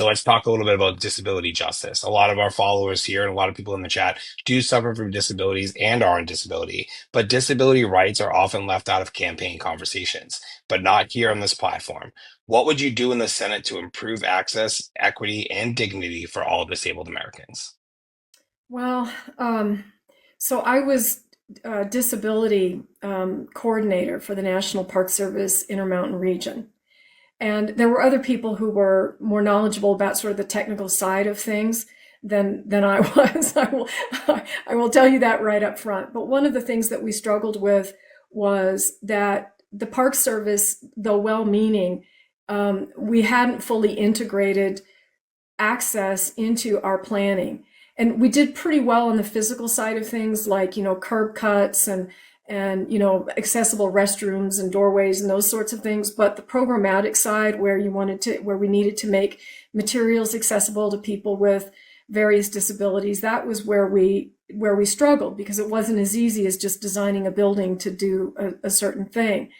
So let's talk a little bit about disability justice. A lot of our followers here and a lot of people in the chat do suffer from disabilities and are on disability, but disability rights are often left out of campaign conversations, but not here on this platform. What would you do in the Senate to improve access, equity, and dignity for all disabled Americans? Well, so I was disability coordinator for the National Park Service Intermountain Region. And there were other people who were more knowledgeable about sort of the technical side of things than I was. I will tell you that right up front. But one of the things that we struggled with was that the Park Service, though well-meaning, we hadn't fully integrated access into our planning. And we did pretty well on the physical side of things, like, curb cuts and accessible restrooms and doorways and those sorts of things. But the programmatic side, where we needed to make materials accessible to people with various disabilities, that was where we struggled, because it wasn't as easy as just designing a building to do a certain thing.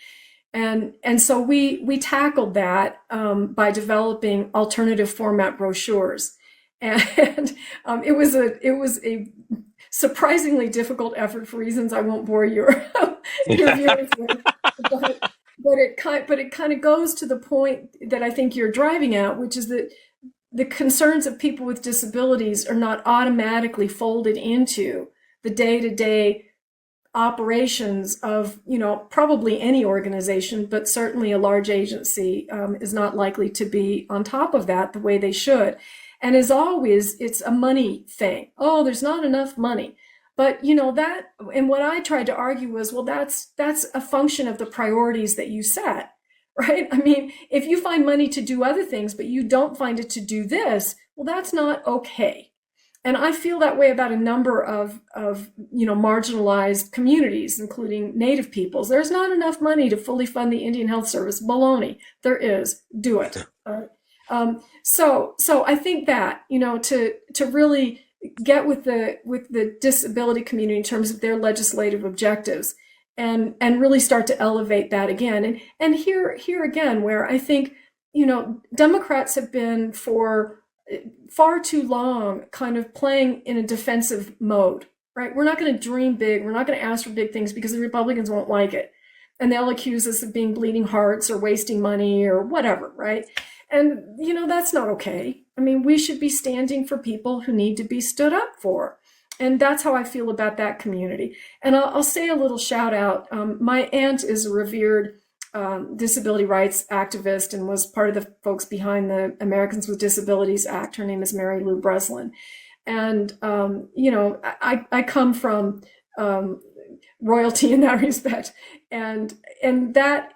And so we tackled that by developing alternative format brochures. And it was a surprisingly difficult effort for reasons I won't bore your viewers with. But, it kind of goes to the point that I think you're driving at, which is that the concerns of people with disabilities are not automatically folded into the day-to-day operations of, probably any organization, but certainly a large agency is not likely to be on top of that the way they should. And as always, it's a money thing. Oh, there's not enough money. But and what I tried to argue was, well, that's a function of the priorities that you set, right? I mean, if you find money to do other things, but you don't find it to do this, well, that's not okay. And I feel that way about a number of marginalized communities, including Native peoples. There's not enough money to fully fund the Indian Health Service. Baloney. There is. Do it. So I think that to really get with the disability community in terms of their legislative objectives, and really start to elevate that again. And here again, where I think Democrats have been for far too long kind of playing in a defensive mode, right? We're not going to dream big. We're not going to ask for big things because the Republicans won't like it. And they'll accuse us of being bleeding hearts or wasting money or whatever, right? And, that's not okay. I mean, we should be standing for people who need to be stood up for. And that's how I feel about that community. And I'll say a little shout out. My aunt is a revered disability rights activist and was part of the folks behind the Americans with Disabilities Act. Her name is Mary Lou Breslin. And, I come from royalty in that respect. And that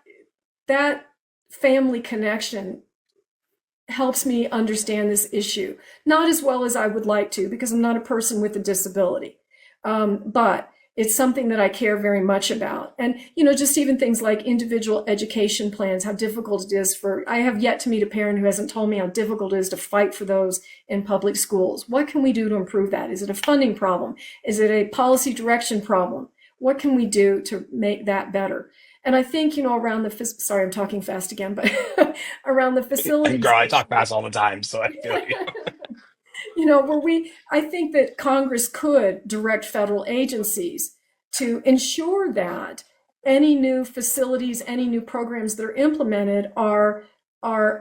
family connection helps me understand this issue, not as well as I would like to, because I'm not a person with a disability. But it's something that I care very much about. And, just even things like individual education plans, how difficult it is I have yet to meet a parent who hasn't told me how difficult it is to fight for those in public schools. What can we do to improve that? Is it a funding problem? Is it a policy direction problem? What can we do to make that better? And I think, around sorry, I'm talking fast again, but around the facilities. Girl, I talk fast all the time, so I feel you. I think that Congress could direct federal agencies to ensure that any new facilities, any new programs that are implemented are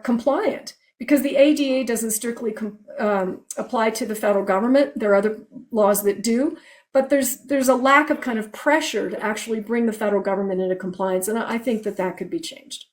compliant, because the ADA doesn't strictly apply to the federal government. There are other laws that do, but there's a lack of kind of pressure to actually bring the federal government into compliance, and I think that could be changed.